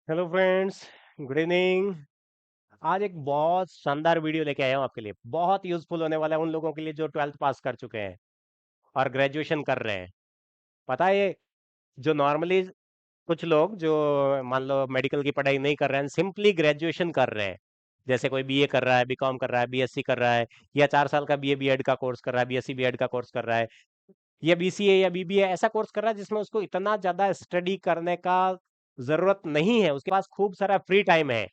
Hello friends, good evening. आज एक बहुत शानदार वीडियो लेके आया हूँ आपके लिए। बहुत यूजफुल होने वाला है उन लोगों के लिए जो 12th पास कर चुके हैं और ग्रेजुएशन कर रहे हैं। पता है ये जो नॉर्मली कुछ लोग जो मान लो मेडिकल की पढ़ाई नहीं कर रहे हैं, सिंपली ग्रेजुएशन कर रहे हैं। जैसे कोई बीए कर रहा है, बीकॉम कर रहा है, बीएससी कर रहा है, या 4 साल का बीए बीएड का कोर्स कर रहा है, बीएससी बीएड का कोर्स कर रहा है, या बीसीए या बीबीए ऐसा कोर्स कर रहा है जिसमें उसको इतना ज्यादा स्टडी करने का जरूरत नहीं है, उसके पास खूब सारा फ्री टाइम है।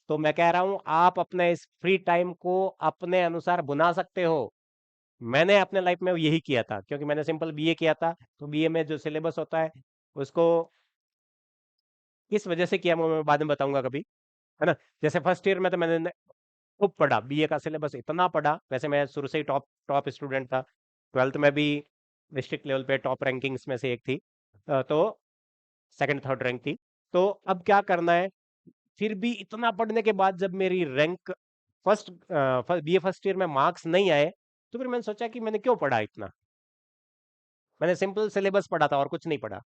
तो मैं कह रहा हूं आप अपने इस फ्री टाइम को अपने अनुसार बुना सकते हो। मैंने अपने लाइफ में यही किया था, क्योंकि मैंने सिंपल बीए किया था। तो बीए में जो सिलेबस होता है उसको किस वजह से किया वो मैं बाद में बताऊंगा कभी, है ना। जैसे फर्स्ट ईयर में तो मैंने खूब पढ़ा, बीए का सिलेबस इतना पढ़ा। वैसे मैं शुरू से ही टॉप टॉप स्टूडेंट था। 12th में भी डिस्ट्रिक्ट लेवल पे टॉप रैंकिंग्स में से एक थी। तो सेकंड थर्ड रैंक थी। तो अब क्या करना है, फिर भी इतना पढ़ने के बाद जब मेरी rank first BA first year में मार्क्स नहीं आए, तो फिर मैंने सोचा कि मैंने क्यों पढ़ा इतना। मैंने सिंपल सिलेबस पढ़ा था और कुछ नहीं पढ़ा।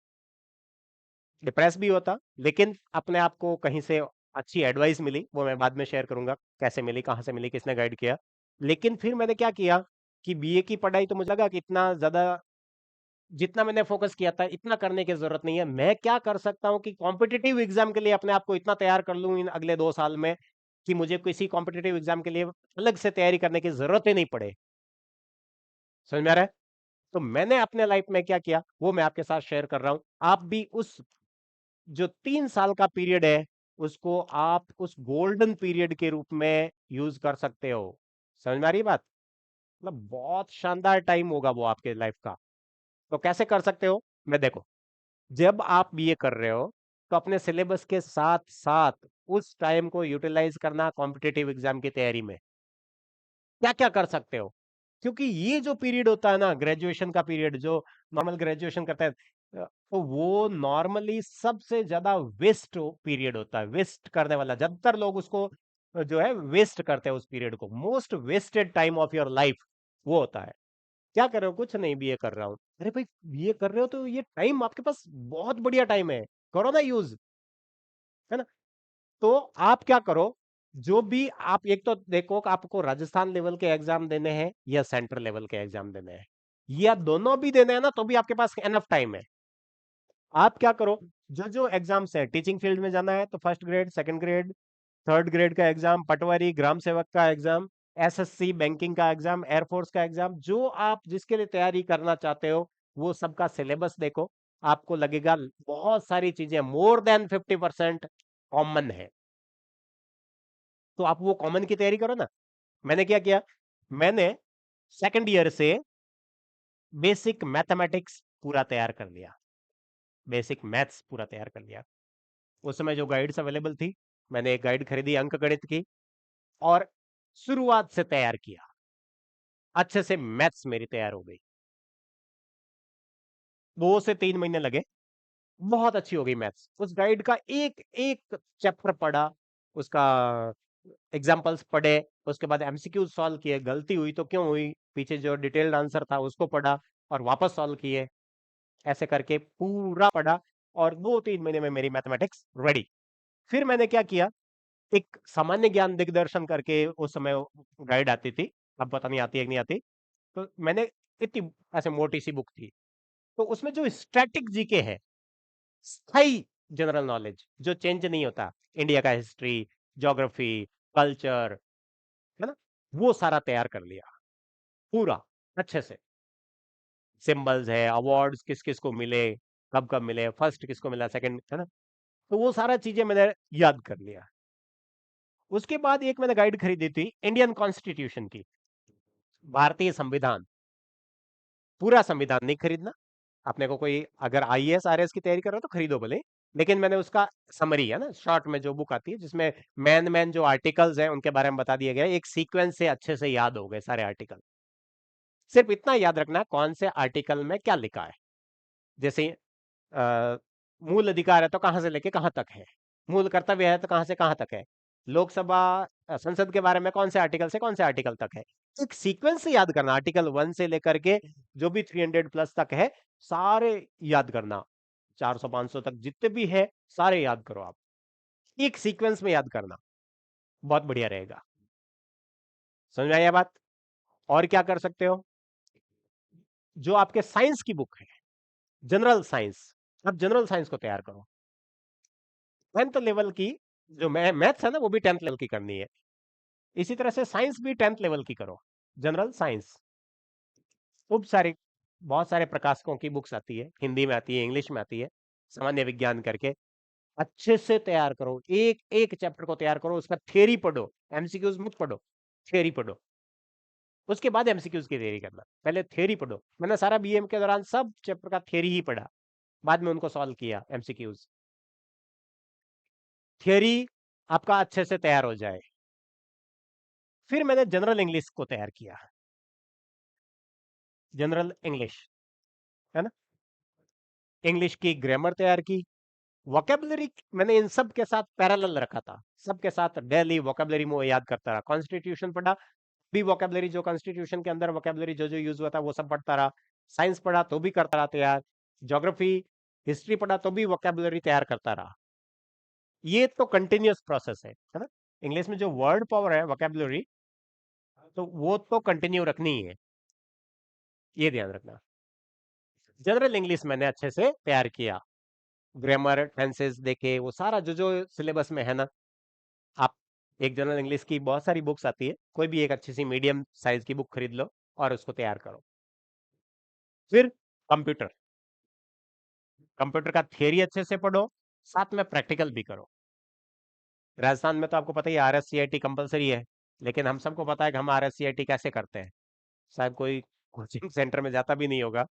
डिप्रेस भी होता, लेकिन अपने आप को कहीं से अच्छी एडवाइस मिली, वो मैं बाद में शेयर करूंगा कैसे मिली, कहाँ से मिली, किसने गाइड किया। लेकिन फिर मैंने क्या किया कि बीए की पढ़ाई तो मुझे लगा कि इतना ज्यादा जितना मैंने फोकस किया था इतना करने की जरूरत नहीं है। मैं क्या कर सकता हूँ कि कॉम्पिटिटिव एग्जाम के लिए अपने आप को इतना तैयार कर लूँ इन अगले 2 साल में कि मुझे किसी कॉम्पिटिटिव एग्जाम के लिए अलग से तैयारी करने की जरूरत ही नहीं पड़े। समझ में आ रहा है। तो मैंने अपने लाइफ में क्या किया वो मैं आपके साथ शेयर कर रहा हूं। आप भी उस जो 3 साल का पीरियड है उसको आप उस गोल्डन पीरियड के रूप में यूज कर सकते हो। समझ में आ रही है बात। मतलब बहुत शानदार टाइम होगा वो आपके लाइफ का। तो कैसे कर सकते हो, मैं देखो, जब आप बीए कर रहे हो तो अपने सिलेबस के साथ साथ उस टाइम को यूटिलाइज करना कॉम्पिटिटिव एग्जाम की तैयारी में। क्या क्या कर सकते हो, क्योंकि ये जो पीरियड होता है ना, ग्रेजुएशन का पीरियड, जो नॉर्मल ग्रेजुएशन करता है, तो वो नॉर्मली सबसे ज्यादा वेस्ट पीरियड होता है। वेस्ट करने वाला, ज्यादातर लोग उसको जो है वेस्ट करते हैं उस पीरियड को। Most wasted time of your life वो होता है। क्या कर रहे हो, कुछ नहीं, बीए कर रहा हूँ। अरे भाई, बीए कर रहे हो तो ये टाइम आपके पास बहुत बढ़िया टाइम है, करो ना यूज, है ना। तो आप क्या करो, जो भी आप, एक तो देखो कि आपको राजस्थान लेवल के एग्जाम देने हैं या सेंट्रल लेवल के एग्जाम देने हैं, या दोनों भी देने हैं ना, तो भी आपके पास एनफ टाइम है। आप क्या करो, जो जो एग्जाम्स है, टीचिंग फील्ड में जाना है तो first grade, second grade, third grade का एग्जाम, पटवारी, ग्राम सेवक का एग्जाम, एसएससी बैंकिंग का एग्जाम, एयरफोर्स का एग्जाम, जो आप जिसके लिए तैयारी करना चाहते हो वो सबका सिलेबस देखो। आपको लगेगा बहुत सारी चीजें, मोर देन 50% कॉमन है। तो आप वो कॉमन की तैयारी करो ना। मैंने क्या किया, मैंने सेकंड ईयर से बेसिक मैथमेटिक्स पूरा तैयार कर लिया। बेसिक मैथ्स पूरा तैयार कर लिया। उस समय जो गाइड्स अवेलेबल थी, मैंने एक गाइड खरीदी अंक गणित की, और शुरुआत से तैयार किया। अच्छे से मैथ्स मेरी तैयार हो गई। 2 से 3 महीने लगे, बहुत अच्छी हो गई मैथ्स। उस गाइड का एक एक चैप्टर पढ़ा, उसका एग्जाम्पल्स पढ़े, उसके बाद एमसीक्यू सॉल्व किए, गलती हुई तो क्यों हुई, पीछे जो डिटेल्ड आंसर था उसको पढ़ा और वापस सॉल्व किए। ऐसे करके पूरा पढ़ा, और 2-3 महीने में मेरी मैथमेटिक्स रेडी। फिर मैंने क्या किया, एक सामान्य ज्ञान दिग्दर्शन करके उस समय गाइड आती थी, अब पता नहीं आती है कि नहीं आती। तो मैंने इतनी ऐसे मोटी सी बुक थी, तो उसमें जो स्टैटिक जीके है, स्थाई जनरल नॉलेज जो चेंज नहीं होता, इंडिया का हिस्ट्री, ज्योग्राफी, कल्चर, है ना, वो सारा तैयार कर लिया पूरा अच्छे से। सिंबल्स है, अवार्ड्स किस किस को मिले, कब कब मिले, फर्स्ट किसको मिला, सेकंड, है ना। तो वो सारा चीजें मैंने याद कर लिया। उसके बाद एक मैंने गाइड खरीदी थी इंडियन कॉन्स्टिट्यूशन की, भारतीय संविधान। पूरा संविधान नहीं खरीदना, अपने को कोई अगर आईएएस आरएएस की तैयारी कर रहा हो तो खरीदो भले, लेकिन मैंने उसका समरी, है ना, शॉर्ट में जो बुक आती है जिसमें मैन मैन जो आर्टिकल्स हैं उनके बारे में बता दिया गया है, एक सीक्वेंस से अच्छे से याद हो गए सारे आर्टिकल। सिर्फ इतना याद रखना है कौन से आर्टिकल में क्या लिखा है। जैसे मूल अधिकार है तो कहां से लेके कहां तक है, मूल कर्तव्य है तो कहां से कहां तक है, लोकसभा संसद के बारे में कौन से आर्टिकल से कौन से आर्टिकल तक है। एक सीक्वेंस से याद करना, आर्टिकल 1 से लेकर के जो भी 300 प्लस तक है, सारे याद करना। 400 500 तक जितने भी है सारे याद करो आप। एक सीक्वेंस में याद करना, बहुत बढ़िया रहेगा। समझ में आई बात? और क्या कर सकते हो, जो आपके साइंस की बुक है, जनरल साइंस, आप जनरल साइंस को तैयार करो। 10th लेवल की जो मैथ्स है ना, वो भी 10th लेवल की करनी है। इसी तरह से साइंस भी 10th लेवल की करो, जनरल साइंस। खूब सारे, बहुत सारे प्रकाशकों की बुक्स आती है, हिंदी में आती है, इंग्लिश में आती है, सामान्य विज्ञान करके। अच्छे से तैयार करो, एक एक चैप्टर को तैयार करो, उसका थ्योरी पढ़ो, एमसीक्यूज मत पढ़ो, थ्योरी पढ़ो। उसके बाद एमसीक्यूज की तैयारी करना, पहले थ्योरी पढ़ो। मैंने सारा बीएम के दौरान सब चैप्टर का थ्योरी ही पढ़ा, बाद में उनको सॉल्व किया एमसीक्यूज। थ्योरी आपका अच्छे से तैयार हो जाए, फिर मैंने जनरल इंग्लिश को तैयार किया, जनरल इंग्लिश, है ना, इंग्लिश की ग्रामर तैयार की, वोकेबलरी मैंने इन सब के साथ पैरेलल रखा था, सबके साथ डेली वोकेबलरी में याद करता रहा। कॉन्स्टिट्यूशन पढ़ा, भी वोकेबलरी जो कॉन्स्टिट्यूशन के अंदर वोकेबलरी जो जो यूज हुआ था वो सब पढ़ता रहा। साइंस पढ़ा तो भी करता रहा तैयार, ज्योग्राफी हिस्ट्री पढ़ा तो भी वोकेबलरी तैयार करता रहा। ये तो कंटिन्यूअस प्रोसेस है ना। इंग्लिश में जो वर्ड पावर है वोकेबलरी, तो वो तो कंटिन्यू रखनी ही है, ये ध्यान रखना। जनरल इंग्लिश मैंने अच्छे से तैयार किया, ग्रामर टेंसेस देखे, वो सारा जो जो सिलेबस में है ना। आप एक जनरल इंग्लिश की बहुत सारी बुक्स आती है, कोई भी एक अच्छी सी मीडियम साइज की बुक खरीद लो और उसको तैयार करो। फिर कंप्यूटर, कंप्यूटर का थियरी अच्छे से पढ़ो, साथ में प्रैक्टिकल भी करो। राजस्थान में तो आपको पता ही R S C I T compulsory है, लेकिन हम सबको पता है कि हम R S C I T कैसे करते हैं। शायद कोई कोचिंग सेंटर में जाता भी नहीं होगा,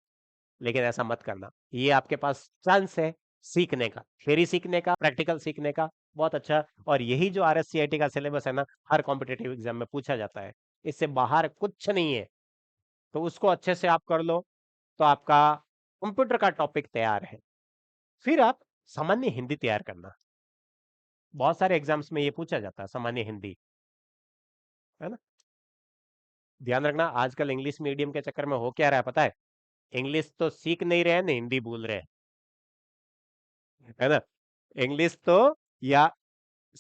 लेकिन ऐसा मत करना। ये आपके पास चांस है सीखने का, थियरी सीखने का, प्रैक्टिकल सीखने का, बहुत अच्छा। और यही जो R S C I T का सिलेबस है ना, हर कॉम्पिटेटिव एग्जाम में पूछा जाता है, इससे बाहर कुछ नहीं है। तो उसको अच्छे से आप कर लो, तो आपका कंप्यूटर का टॉपिक तैयार है। फिर आप सामान्य हिंदी तैयार करना, बहुत सारे एग्जाम्स में ये पूछा जाता है, सामान्य हिंदी, है ना। ध्यान रखना, आजकल इंग्लिश मीडियम के चक्कर में हो क्या रहा है पता है, इंग्लिश तो सीख नहीं रहे ना, हिंदी भूल रहे, है ना। इंग्लिश तो या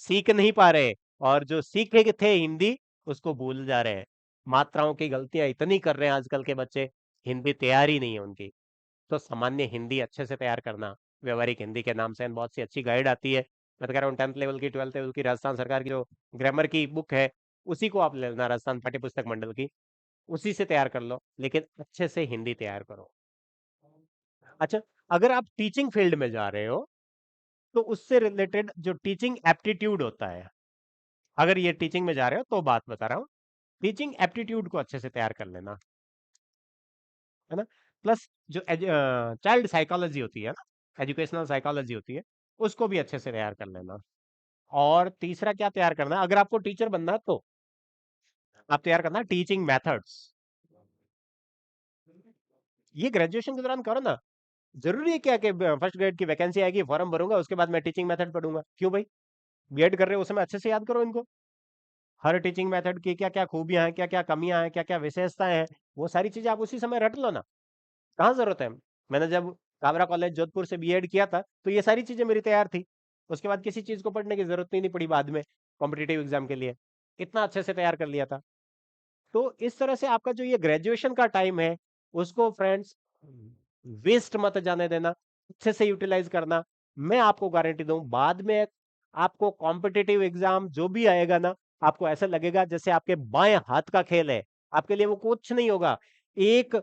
सीख नहीं पा रहे, और जो सीखे के थे हिंदी, उसको भूल जा रहे हैं। मात्राओं की गलतियां इतनी कर रहे हैं आजकल के बच्चे, हिंदी तैयार ही नहीं है उनकी। तो सामान्य हिंदी अच्छे से तैयार करना, व्यवहारिक हिंदी के नाम से बहुत सी अच्छी गाइड आती है। मैं तो कह रहा हूँ 10th लेवल की, 12th लेवल की, राजस्थान सरकार की जो ग्रामर की बुक है, उसी को आप ले लेना, राजस्थान पाठ्य पुस्तक मंडल की, उसी से तैयार कर लो, लेकिन अच्छे से हिंदी तैयार करो। अच्छा, अगर आप टीचिंग फील्ड में जा रहे हो, तो उससे रिलेटेड जो टीचिंग एप्टीट्यूड होता है, अगर ये टीचिंग में जा रहे हो तो बात बता रहा हूँ, टीचिंग एप्टीट्यूड को अच्छे से तैयार कर लेना, है ना। प्लस जो चाइल्ड साइकोलॉजी होती है ना, एजुकेशनल साइकोलॉजी होती है, उसको भी अच्छे से तैयार कर लेना। और तीसरा क्या तैयार करना है, अगर आपको टीचर बनना है तो आप तैयार करना टीचिंग मेथड्स। ये ग्रेजुएशन के दौरान करो ना। जरूरी है क्या कि फर्स्ट ग्रेड की वैकेंसी आएगी, फॉर्म भरूंगा, उसके बाद मैं टीचिंग मेथड पढ़ूंगा? क्यों भाई, बीएड कर रहे हो उस समय अच्छे से याद करो इनको। हर टीचिंग मेथड की क्या क्या खूबियां हैं, क्या क्या कमियां हैं, क्या क्या विशेषताएं हैं, वो सारी चीजें आप उसी समय रट लो ना। कहाँ जरूरत है। मैंने जब काबरा कॉलेज जोधपुर से बीएड किया था, तो ये सारी चीजें मेरी तैयार थी। उसके बाद किसी चीज को पढ़ने की जरूरत ही नहीं पड़ी बाद में, कॉम्पिटेटिव एग्जाम के लिए इतना अच्छे से तैयार कर लिया था। तो इस तरह से आपका जो ये ग्रेजुएशन का टाइम है, उसको फ्रेंड्स वेस्ट मत जाने देना, अच्छे से यूटिलाइज करना। मैं आपको गारंटी दूं, बाद में आपको कॉम्पिटेटिव एग्जाम जो भी आएगा ना, आपको ऐसा लगेगा जैसे आपके बाएं हाथ का खेल है, आपके लिए वो कुछ नहीं होगा। एक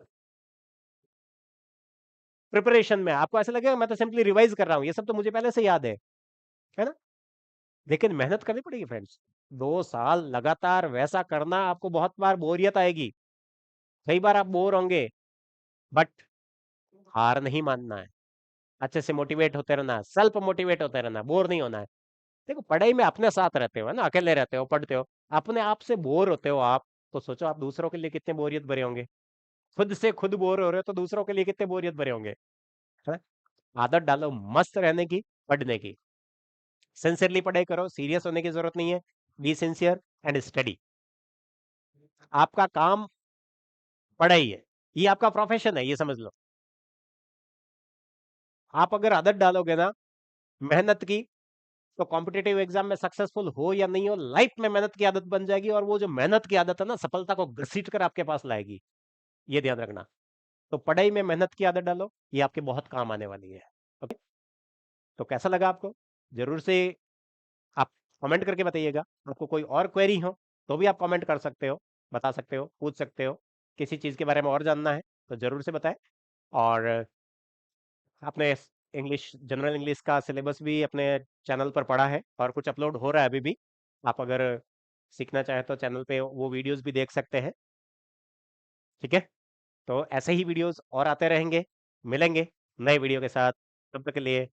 प्रिपरेशन में आपको ऐसा लगेगा मैं तो सिंपली रिवाइज कर रहा हूं, ये सब तो मुझे पहले से याद है ना। लेकिन मेहनत करनी पड़ेगी फ्रेंड्स, 2 साल लगातार वैसा करना, आपको बहुत बार बोरियत आएगी, कई बार आप बोर होंगे, बट हार नहीं मानना है, अच्छे से मोटिवेट होते रहना है, सेल्फ मोटिवेट होते रहना है, बोर नहीं होना है। देखो, पढ़ाई में अपने साथ रहते हो, है ना, अकेले रहते हो, पढ़ते हो, अपने आप से बोर होते हो आप, तो सोचो आप दूसरों के लिए कितने बोरियत भरे होंगे। खुद से खुद बोर हो रहे हो तो दूसरों के लिए कितने बोरियत भरे होंगे, है ना। आदत डालो मस्त रहने की, पढ़ने की, सिंसियरली पढ़ाई करो, सीरियस होने की जरूरत नहीं है। Be sincere and study. आपका काम पढ़ाई है, ये आपका प्रोफेशन है, ये समझ लो। आप अगर आदत डालोगे ना मेहनत की, तो कॉम्पिटिटिव एग्जाम में सक्सेसफुल हो या नहीं हो, लाइफ में मेहनत की आदत बन जाएगी, और वो जो मेहनत की आदत है ना, सफलता को घसीट कर आपके पास लाएगी। ये ध्यान रखना। तो पढ़ाई में मेहनत की आदत डालो, ये आपके बहुत काम आने वाली है। ओके। तो कैसा लगा आपको? जरूर से आप कमेंट करके बताइएगा। आपको कोई और क्वेरी हो तो भी आप कमेंट कर सकते हो, बता सकते हो, पूछ सकते हो। किसी चीज के बारे में और जानना है तो जरूर से बताएं। और आपने इंग्लिश, जनरल इंग्लिश का सिलेबस भी अपने चैनल पर पढ़ा है और कुछ अपलोड हो रहा है अभी भी। आप अगर सीखना चाहें तो चैनल पे वो वीडियोस भी देख सकते हैं। ठीक है। तो ऐसे ही वीडियोस और आते रहेंगे। मिलेंगे नए वीडियो के साथ। तब तक के लिए